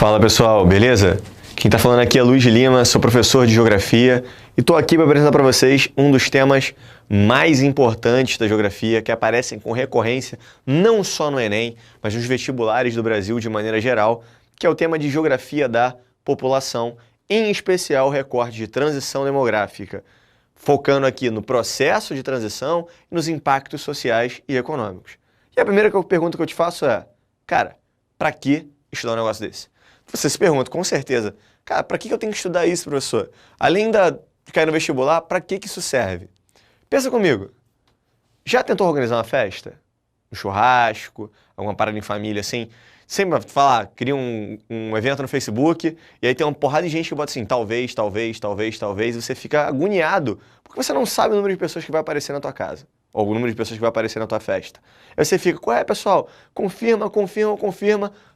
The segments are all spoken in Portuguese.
Fala pessoal, beleza? Quem está falando aqui é Luiz Lima, sou professor de Geografia e estou aqui para apresentar para vocês um dos temas mais importantes da Geografia que aparecem com recorrência não só no Enem, mas nos vestibulares do Brasil de maneira geral, que é o tema de Geografia da População, em especial o recorte de transição demográfica, focando aqui no processo de transição e nos impactos sociais e econômicos. E a primeira pergunta que eu te faço é, cara, para que estudar um negócio desse? Você se pergunta, com certeza, cara, para que eu tenho que estudar isso, professor? Além de cair no vestibular, para que isso serve? Pensa comigo, já tentou organizar uma festa? Um churrasco, alguma parada em família, assim? Sempre falar, cria um evento no Facebook, e aí tem uma porrada de gente que bota assim, talvez, e você fica agoniado, porque você não sabe o número de pessoas que vai aparecer na tua casa, ou o número de pessoas que vai aparecer na tua festa. Aí você fica, qual é, pessoal? Confirma.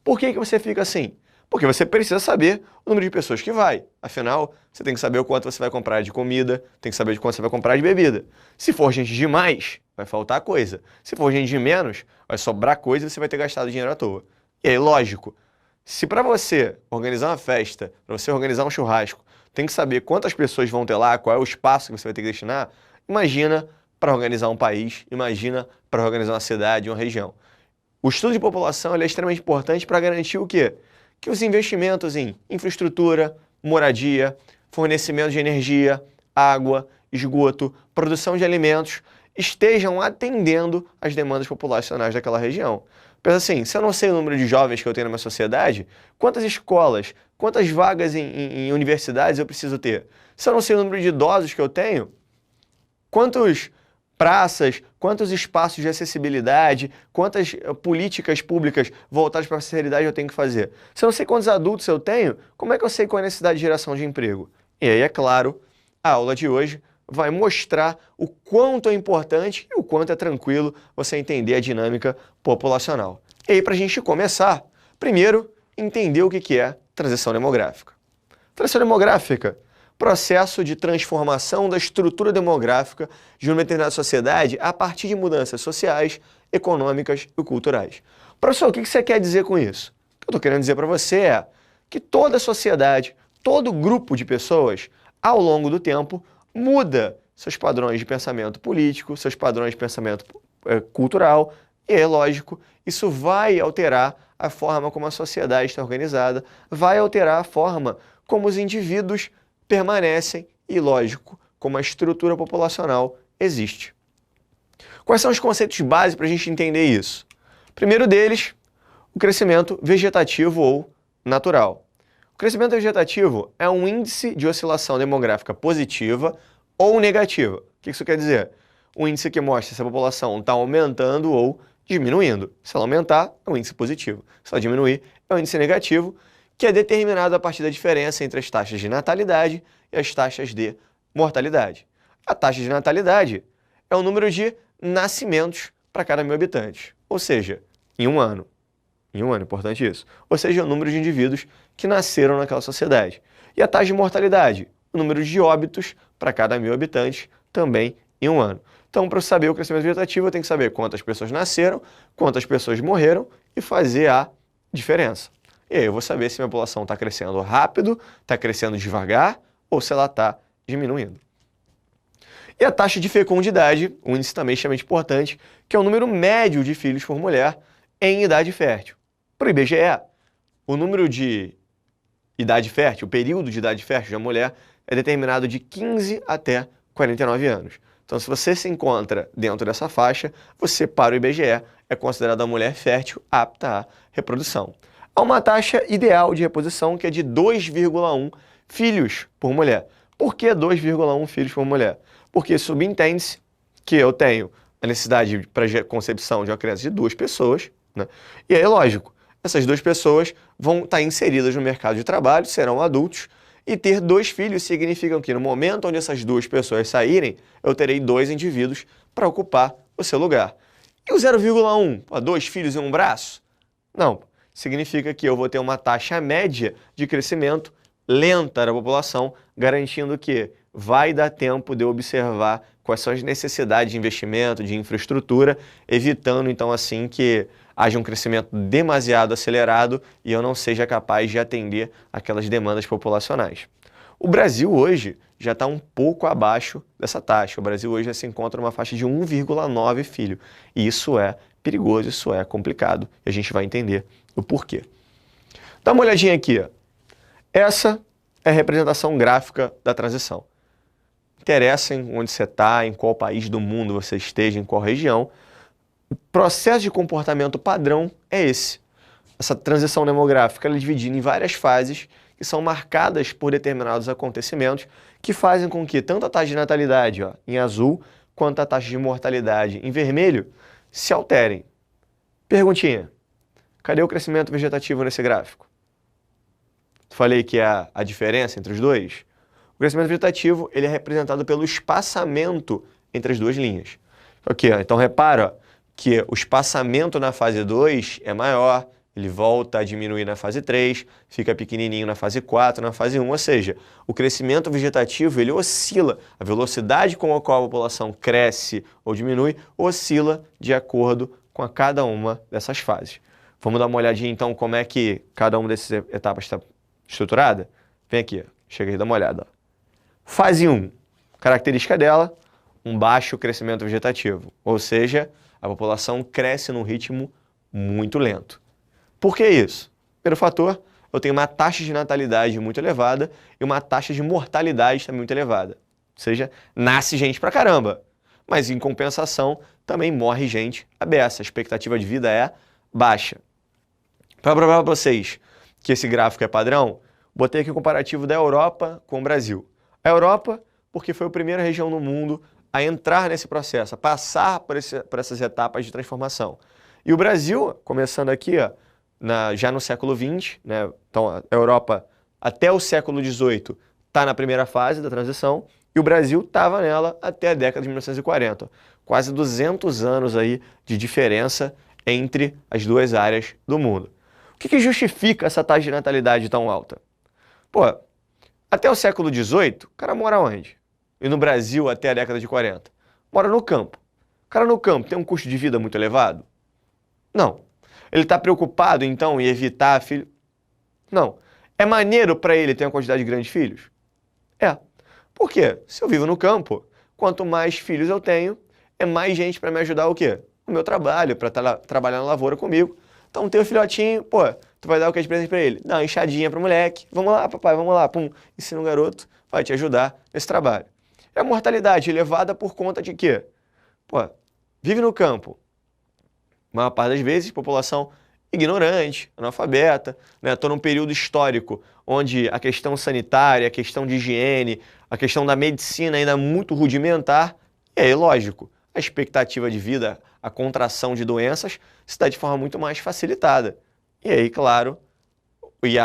Por que você fica assim? Porque você precisa saber o número de pessoas que vai. Afinal, você tem que saber o quanto você vai comprar de comida, tem que saber de quanto você vai comprar de bebida. Se for gente demais, vai faltar coisa. Se for gente de menos, vai sobrar coisa e você vai ter gastado dinheiro à toa. E aí, lógico, se para você organizar uma festa, para você organizar um churrasco, tem que saber quantas pessoas vão ter lá, qual é o espaço que você vai ter que destinar, imagina para organizar um país, imagina para organizar uma cidade, uma região. O estudo de população é extremamente importante para garantir o quê? Que os investimentos em infraestrutura, moradia, fornecimento de energia, água, esgoto, produção de alimentos estejam atendendo às demandas populacionais daquela região. Pensa assim, se eu não sei o número de jovens que eu tenho na minha sociedade, quantas escolas, quantas vagas em universidades eu preciso ter? Se eu não sei o número de idosos que eu tenho, quantas praças, quantos espaços de acessibilidade, quantas políticas públicas voltadas para a acessibilidade eu tenho que fazer? Se eu não sei quantos adultos eu tenho, como é que eu sei qual é a necessidade de geração de emprego? E aí, é claro, a aula de hoje vai mostrar o quanto é importante e o quanto é tranquilo você entender a dinâmica populacional. E aí, para a gente começar, primeiro, entender o que é transição demográfica. Transição demográfica, processo de transformação da estrutura demográfica de uma determinada sociedade a partir de mudanças sociais, econômicas e culturais. Professor, o que você quer dizer com isso? O que eu estou querendo dizer para você é que toda sociedade, todo grupo de pessoas, ao longo do tempo, muda seus padrões de pensamento político, seus padrões de pensamento cultural, e é lógico, isso vai alterar a forma como a sociedade está organizada, vai alterar a forma como os indivíduos permanecem e, lógico, como a estrutura populacional existe. Quais são os conceitos básicos para a gente entender isso? Primeiro deles, o crescimento vegetativo ou natural. O crescimento vegetativo é um índice de oscilação demográfica positiva ou negativa. O que isso quer dizer? Um índice que mostra se a população está aumentando ou diminuindo. Se ela aumentar, é um índice positivo. Se ela diminuir, é um índice negativo, que é determinado a partir da diferença entre as taxas de natalidade e as taxas de mortalidade. A taxa de natalidade é o número de nascimentos para cada 1.000 habitantes, ou seja, em um ano. Em um ano, importante isso. Ou seja, o número de indivíduos que nasceram naquela sociedade. E a taxa de mortalidade, o número de óbitos para cada 1.000 habitantes, também em um ano. Então, para saber o crescimento vegetativo, eu tenho que saber quantas pessoas nasceram, quantas pessoas morreram e fazer a diferença. E aí eu vou saber se minha população está crescendo rápido, está crescendo devagar ou se ela está diminuindo. E a taxa de fecundidade, um índice também extremamente importante, que é o número médio de filhos por mulher em idade fértil. Para o IBGE, o número de idade fértil, o período de idade fértil da mulher é determinado de 15 até 49 anos. Então, se você se encontra dentro dessa faixa, você, para o IBGE, é considerada uma mulher fértil apta à reprodução. Há uma taxa ideal de reposição que é de 2,1 filhos por mulher. Por que 2,1 filhos por mulher? Porque subentende-se que eu tenho a necessidade para concepção de uma criança de 2 pessoas, né? E aí, lógico, essas 2 pessoas vão estar inseridas no mercado de trabalho, serão adultos, e ter 2 filhos significa que no momento onde essas 2 pessoas saírem, eu terei 2 indivíduos para ocupar o seu lugar. E o 0,1? 2 filhos e um braço? Não. Significa que eu vou ter uma taxa média de crescimento lenta da população, garantindo que vai dar tempo de eu observar quais são as necessidades de investimento, de infraestrutura, evitando então assim que haja um crescimento demasiado acelerado e eu não seja capaz de atender aquelas demandas populacionais. O Brasil hoje já está um pouco abaixo dessa taxa. O Brasil hoje já se encontra numa faixa de 1,9 filho. E isso é perigoso, isso é complicado. E a gente vai entender o porquê. Dá uma olhadinha aqui. Ó. Essa é a representação gráfica da transição. Interessa em onde você está, em qual país do mundo você esteja, em qual região. O processo de comportamento padrão é esse. Essa transição demográfica ela é dividida em várias fases que são marcadas por determinados acontecimentos que fazem com que tanto a taxa de natalidade ó, em azul quanto a taxa de mortalidade em vermelho se alterem. Perguntinha, cadê o crescimento vegetativo nesse gráfico? Falei que é a diferença entre os dois. O crescimento vegetativo ele é representado pelo espaçamento entre as duas linhas. Ok, então repara que o espaçamento na fase 2 é maior, ele volta a diminuir na fase 3, fica pequenininho na fase 4, na fase 1, ou seja, o crescimento vegetativo ele oscila, a velocidade com a qual a população cresce ou diminui oscila de acordo com cada uma dessas fases. Vamos dar uma olhadinha então como é que cada uma dessas etapas está estruturada? Vem aqui, chega aí, dá uma olhada. Fase 1, característica dela, um baixo crescimento vegetativo, ou seja, a população cresce num ritmo muito lento. Por que isso? Primeiro fator, eu tenho uma taxa de natalidade muito elevada e uma taxa de mortalidade também muito elevada. Ou seja, nasce gente pra caramba, mas em compensação também morre gente à beça, a expectativa de vida é baixa. Para provar para vocês que esse gráfico é padrão, botei aqui o comparativo da Europa com o Brasil. A Europa, porque foi a primeira região no mundo a entrar nesse processo, a passar por essas etapas de transformação. E o Brasil, começando aqui, ó, já no século XX, né? Então a Europa até o século XVIII está na primeira fase da transição e o Brasil estava nela até a década de 1940. Quase 200 anos aí de diferença entre as duas áreas do mundo. O que justifica essa taxa de natalidade tão alta? Pô, até o século XVIII, o cara mora onde? E no Brasil, até a década de 40? Mora no campo. O cara no campo tem um custo de vida muito elevado? Não. Ele está preocupado, então, em evitar filho? Não. É maneiro para ele ter uma quantidade grande de filhos? É. Por quê? Se eu vivo no campo, quanto mais filhos eu tenho, é mais gente para me ajudar o quê? No meu trabalho, para trabalhar na lavoura comigo. Então, tem um filhotinho, pô, tu vai dar o que de presente para ele? Dá uma enxadinha para o moleque. Vamos lá, papai, vamos lá. Pum, ensina o garoto, vai te ajudar nesse trabalho. É a mortalidade elevada por conta de quê? Pô, vive no campo. A maior parte das vezes, população ignorante, analfabeta, né? Estou num período histórico onde a questão sanitária, a questão de higiene, a questão da medicina ainda é muito rudimentar. E aí, lógico, a expectativa de vida, a contração de doenças se dá de forma muito mais facilitada. E aí, claro,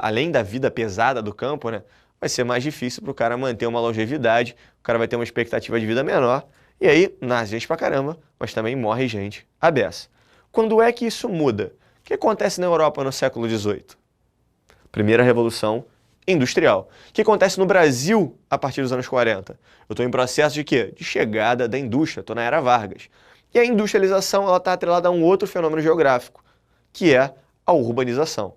além da vida pesada do campo, né, vai ser mais difícil para o cara manter uma longevidade, o cara vai ter uma expectativa de vida menor, e aí nasce gente pra caramba, mas também morre gente à beça. Quando é que isso muda? O que acontece na Europa no século XVIII? Primeira Revolução Industrial. O que acontece no Brasil a partir dos anos 40? Eu estou em processo de quê? De chegada da indústria, estou na Era Vargas. E a industrialização está atrelada a um outro fenômeno geográfico, que é a urbanização.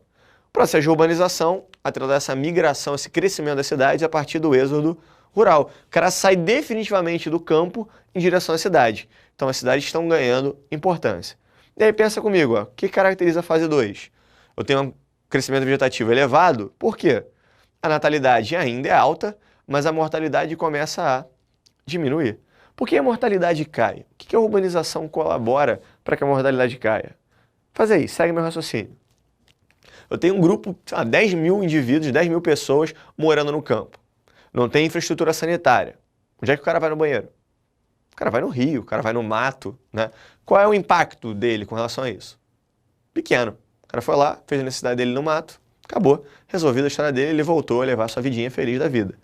O processo de urbanização, atrelado a essa migração, esse crescimento das cidades a partir do êxodo rural. O cara sai definitivamente do campo em direção à cidade. Então as cidades estão ganhando importância. E aí pensa comigo, ó, o que caracteriza a fase 2? Eu tenho um crescimento vegetativo elevado, por quê? A natalidade ainda é alta, mas a mortalidade começa a diminuir. Por que a mortalidade cai? O que a urbanização colabora para que a mortalidade caia? Faz aí, segue meu raciocínio. Eu tenho um grupo, 10 mil indivíduos, 10 mil pessoas morando no campo. Não tem infraestrutura sanitária. Onde é que o cara vai no banheiro? O cara vai no rio, o cara vai no mato, né? Qual é o impacto dele com relação a isso? Pequeno. O cara foi lá, fez a necessidade dele no mato, acabou. Resolvida a história dele, ele voltou a levar sua vidinha feliz da vida.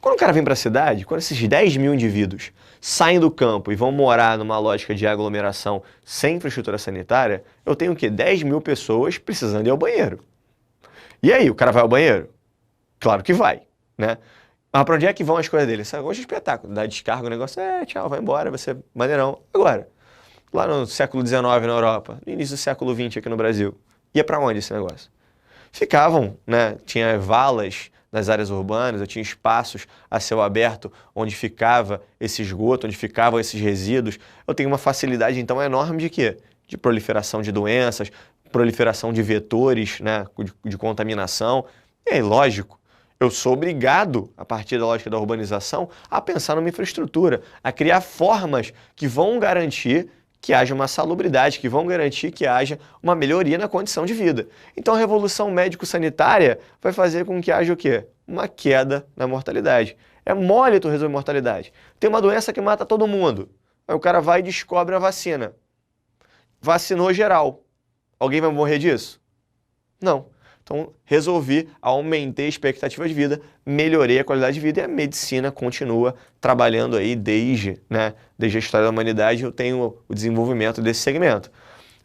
Quando o cara vem para a cidade, quando esses 10 mil indivíduos saem do campo e vão morar numa lógica de aglomeração sem infraestrutura sanitária, eu tenho o quê? 10 mil pessoas precisando ir ao banheiro. E aí, o cara vai ao banheiro? Claro que vai, né? Mas pra onde é que vão as coisas dele? Esse negócio de espetáculo, dá descarga, o negócio tchau, vai embora, vai ser maneirão. Agora, lá no século XIX na Europa, no início do século XX aqui no Brasil, ia pra onde esse negócio? Ficavam, né? Tinha valas nas áreas urbanas, eu tinha espaços a céu aberto onde ficava esse esgoto, onde ficavam esses resíduos. Eu tenho uma facilidade, então, enorme de quê? De proliferação de doenças, proliferação de vetores, né? De contaminação. E aí, lógico, eu sou obrigado, a partir da lógica da urbanização, a pensar numa infraestrutura, a criar formas que vão garantir que haja uma salubridade, que vão garantir que haja uma melhoria na condição de vida. Então a revolução médico-sanitária vai fazer com que haja o quê? Uma queda na mortalidade. É mole tu resolver mortalidade. Tem uma doença que mata todo mundo. Aí o cara vai e descobre a vacina. Vacinou geral. Alguém vai morrer disso? Não. Então, resolvi, aumentei a expectativa de vida, melhorei a qualidade de vida e a medicina continua trabalhando aí desde a história da humanidade, eu tenho o desenvolvimento desse segmento.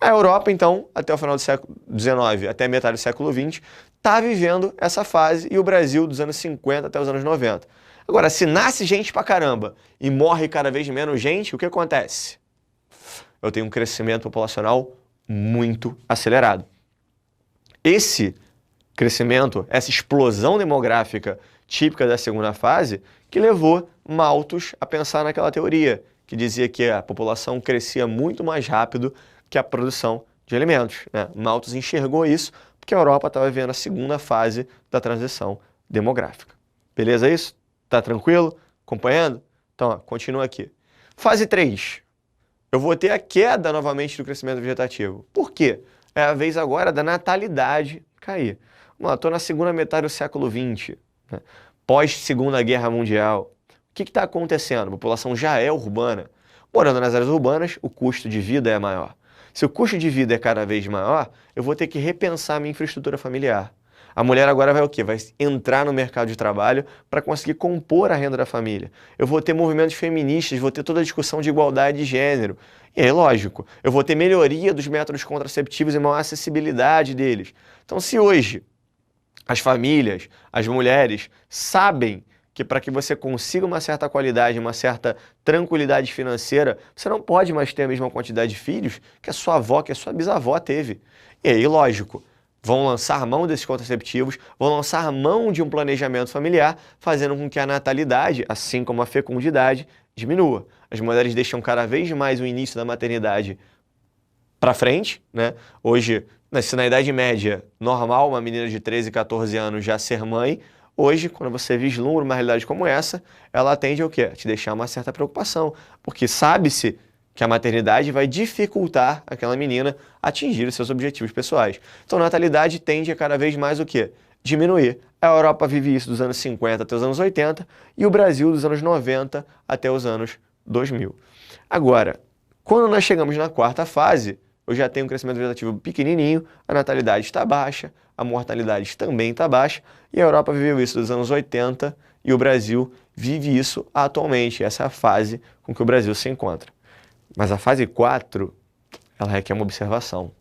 A Europa, então, até o final do século XIX, até a metade do século XX, está vivendo essa fase e o Brasil dos anos 50 até os anos 90. Agora, se nasce gente pra caramba e morre cada vez menos gente, o que acontece? Eu tenho um crescimento populacional muito acelerado. Esse crescimento, essa explosão demográfica típica da segunda fase, que levou Malthus a pensar naquela teoria, que dizia que a população crescia muito mais rápido que a produção de alimentos, né? Malthus enxergou isso porque a Europa estava vivendo a segunda fase da transição demográfica. Beleza isso? Tá tranquilo? Acompanhando? Então, ó, continua aqui. Fase 3. Eu vou ter a queda novamente do crescimento vegetativo. Por quê? É a vez agora da natalidade cair. Vamos lá, estou na segunda metade do século XX, né? Pós-Segunda Guerra Mundial. O que está acontecendo? A população já é urbana. Morando nas áreas urbanas, o custo de vida é maior. Se o custo de vida é cada vez maior, eu vou ter que repensar a minha infraestrutura familiar. A mulher agora vai o quê? Vai entrar no mercado de trabalho para conseguir compor a renda da família. Eu vou ter movimentos feministas, vou ter toda a discussão de igualdade de gênero. E aí, lógico, eu vou ter melhoria dos métodos contraceptivos e maior acessibilidade deles. Então, se hoje as famílias, as mulheres sabem que para que você consiga uma certa qualidade, uma certa tranquilidade financeira, você não pode mais ter a mesma quantidade de filhos que a sua avó, que a sua bisavó teve. E aí, lógico, vão lançar mão desses contraceptivos, vão lançar mão de um planejamento familiar, fazendo com que a natalidade, assim como a fecundidade, diminua. As mulheres deixam cada vez mais o início da maternidade para frente, né? Hoje, se na Idade Média, normal uma menina de 13, 14 anos já ser mãe, hoje, quando você vislumbra uma realidade como essa, ela tende ao quê? A te deixar uma certa preocupação, porque sabe-se que a maternidade vai dificultar aquela menina atingir os seus objetivos pessoais. Então, a natalidade tende a cada vez mais o quê? Diminuir. A Europa vive isso dos anos 50 até os anos 80 e o Brasil dos anos 90 até os anos 2000. Agora, quando nós chegamos na quarta fase, eu já tenho um crescimento vegetativo pequenininho, a natalidade está baixa, a mortalidade também está baixa, e a Europa viveu isso dos anos 80 e o Brasil vive isso atualmente. Essa é a fase com que o Brasil se encontra. Mas a fase 4, ela requer uma observação,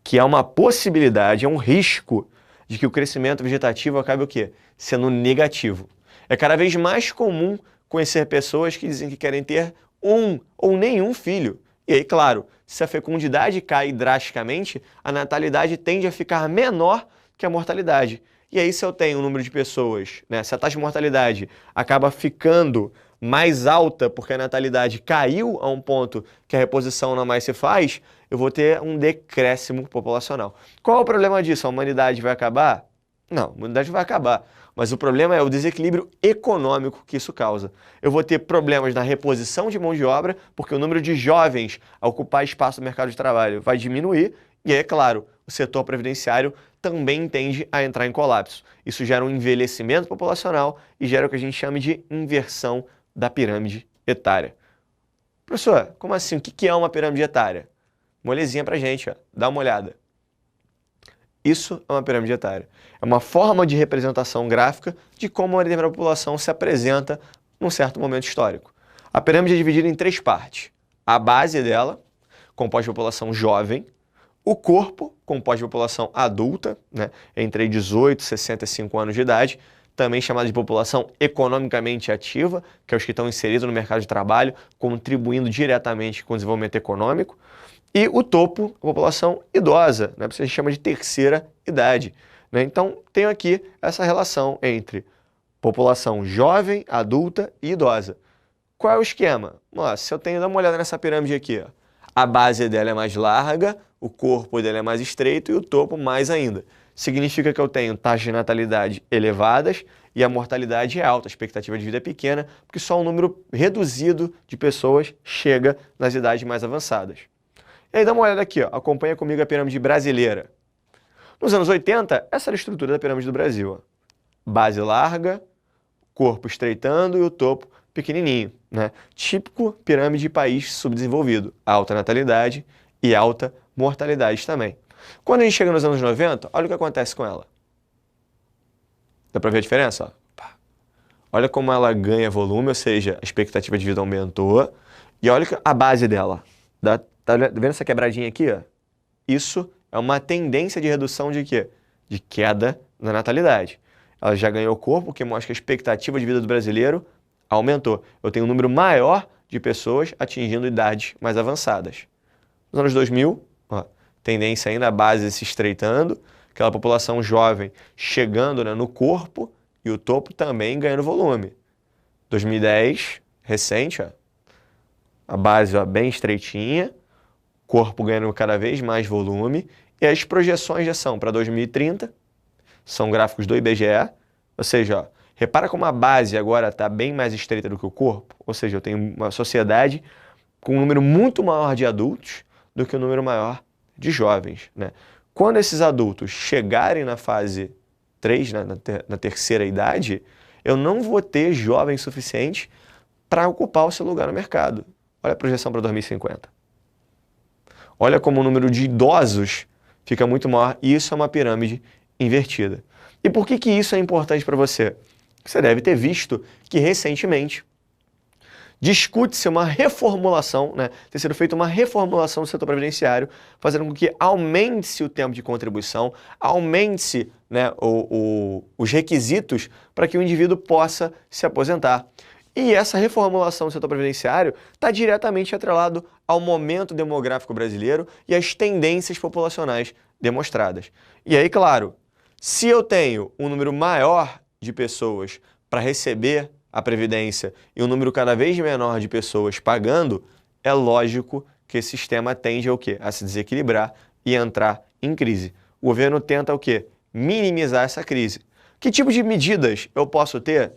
que é uma possibilidade, é um risco de que o crescimento vegetativo acabe o quê? Sendo negativo. É cada vez mais comum conhecer pessoas que dizem que querem ter um ou nenhum filho. E aí, claro, se a fecundidade cai drasticamente, a natalidade tende a ficar menor que a mortalidade. E aí, se eu tenho um número de pessoas, né, se a taxa de mortalidade acaba ficando mais alta porque a natalidade caiu a um ponto que a reposição não mais se faz, eu vou ter um decréscimo populacional. Qual é o problema disso? A humanidade vai acabar? Não, a humanidade vai acabar. Mas o problema é o desequilíbrio econômico que isso causa. Eu vou ter problemas na reposição de mão de obra, porque o número de jovens a ocupar espaço no mercado de trabalho vai diminuir, e aí, é claro, o setor previdenciário também tende a entrar em colapso. Isso gera um envelhecimento populacional e gera o que a gente chama de inversão da pirâmide etária. Professor, como assim? O que é uma pirâmide etária? Molezinha pra gente, ó. Dá uma olhada. Isso é uma pirâmide etária. É uma forma de representação gráfica de como uma determinada população se apresenta num certo momento histórico. A pirâmide é dividida em 3 partes. A base dela, composta de população jovem, o corpo, composto de população adulta, né, entre 18 e 65 anos de idade, também chamada de população economicamente ativa, que é os que estão inseridos no mercado de trabalho, contribuindo diretamente com o desenvolvimento econômico. E o topo, a população idosa, né? Que a gente chama de terceira idade, né? Então, tenho aqui essa relação entre população jovem, adulta e idosa. Qual é o esquema? Nossa, se eu tenho, dá uma olhada nessa pirâmide aqui, ó. A base dela é mais larga, o corpo dela é mais estreito e o topo mais ainda. Significa que eu tenho taxas de natalidade elevadas e a mortalidade é alta, a expectativa de vida é pequena, porque só um número reduzido de pessoas chega nas idades mais avançadas. E aí dá uma olhada aqui, ó. Acompanha comigo a pirâmide brasileira. Nos anos 80, essa era a estrutura da pirâmide do Brasil, ó. Base larga, corpo estreitando e o topo pequenininho, né? Típico pirâmide de país subdesenvolvido, alta natalidade e alta mortalidade também. Quando a gente chega nos anos 90, olha o que acontece com ela. Dá pra ver a diferença? Ó? Olha como ela ganha volume, ou seja, a expectativa de vida aumentou. E olha a base dela. Tá vendo essa quebradinha aqui? Ó? Isso é uma tendência de redução de quê? De queda na natalidade. Ela já ganhou corpo, que mostra que a expectativa de vida do brasileiro aumentou. Eu tenho um número maior de pessoas atingindo idades mais avançadas. Nos anos 2000, ó, tendência ainda a base se estreitando, aquela população jovem chegando, né, no corpo e o topo também ganhando volume. 2010, recente, ó, a base, ó, bem estreitinha, corpo ganhando cada vez mais volume e as projeções já são para 2030, são gráficos do IBGE, ou seja, ó, repara como a base agora está bem mais estreita do que o corpo, ou seja, eu tenho uma sociedade com um número muito maior de adultos do que um número maior de jovens, né? Quando esses adultos chegarem na fase 3, né, na terceira idade, eu não vou ter jovens suficientes para ocupar o seu lugar no mercado. Olha a projeção para 2050. Olha como o número de idosos fica muito maior e isso é uma pirâmide invertida. E por que isso é importante para você? Você deve ter visto que recentemente discute-se uma reformulação, né? Tem sido feita uma reformulação do setor previdenciário, fazendo com que aumente-se o tempo de contribuição, aumente-se, né, os requisitos para que o indivíduo possa se aposentar. E essa reformulação do setor previdenciário está diretamente atrelado ao momento demográfico brasileiro e às tendências populacionais demonstradas. E aí, claro, se eu tenho um número maior de pessoas para receber a previdência e um número cada vez menor de pessoas pagando, é lógico que esse sistema tende ao quê? A se desequilibrar e entrar em crise. O governo tenta o quê? Minimizar essa crise. Que tipo de medidas eu posso ter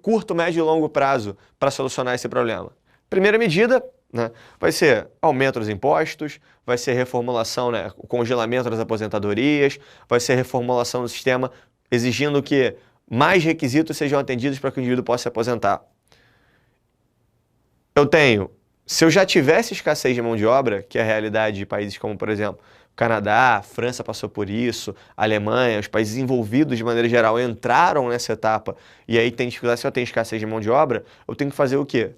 curto, médio e longo prazo para solucionar esse problema? Primeira medida, né, vai ser aumento dos impostos, vai ser reformulação, né, o congelamento das aposentadorias, vai ser reformulação do sistema exigindo que mais requisitos sejam atendidos para que o indivíduo possa se aposentar. Se eu já tivesse escassez de mão de obra, que é a realidade de países como, por exemplo, Canadá, França passou por isso, Alemanha, os países envolvidos de maneira geral entraram nessa etapa e aí tem dificuldade, se eu tenho escassez de mão de obra, eu tenho que fazer o quê?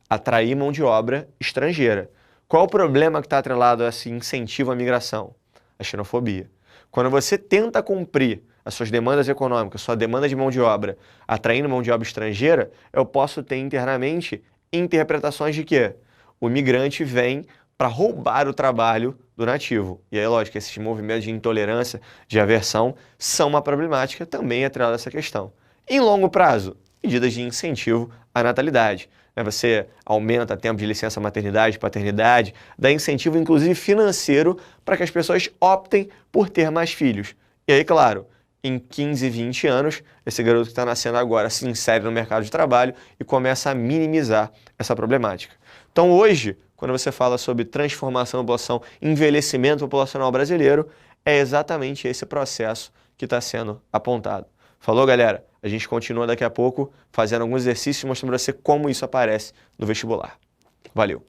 Atrair mão de obra estrangeira. Qual o problema que está atrelado a esse incentivo à migração? A xenofobia. Quando você tenta cumprir as suas demandas econômicas, sua demanda de mão de obra, atraindo mão de obra estrangeira, eu posso ter internamente interpretações de que o migrante vem para roubar o trabalho do nativo. E aí, lógico, esses movimentos de intolerância, de aversão, são uma problemática também atrelada a essa questão. Em longo prazo, medidas de incentivo à natalidade. Você aumenta o tempo de licença maternidade, paternidade, dá incentivo, inclusive financeiro, para que as pessoas optem por ter mais filhos. E aí, claro, em 15, 20 anos, esse garoto que está nascendo agora se insere no mercado de trabalho e começa a minimizar essa problemática. Então, hoje, quando você fala sobre transformação da população, envelhecimento populacional brasileiro, é exatamente esse processo que está sendo apontado. Falou, galera? A gente continua daqui a pouco fazendo alguns exercícios mostrando para você como isso aparece no vestibular. Valeu!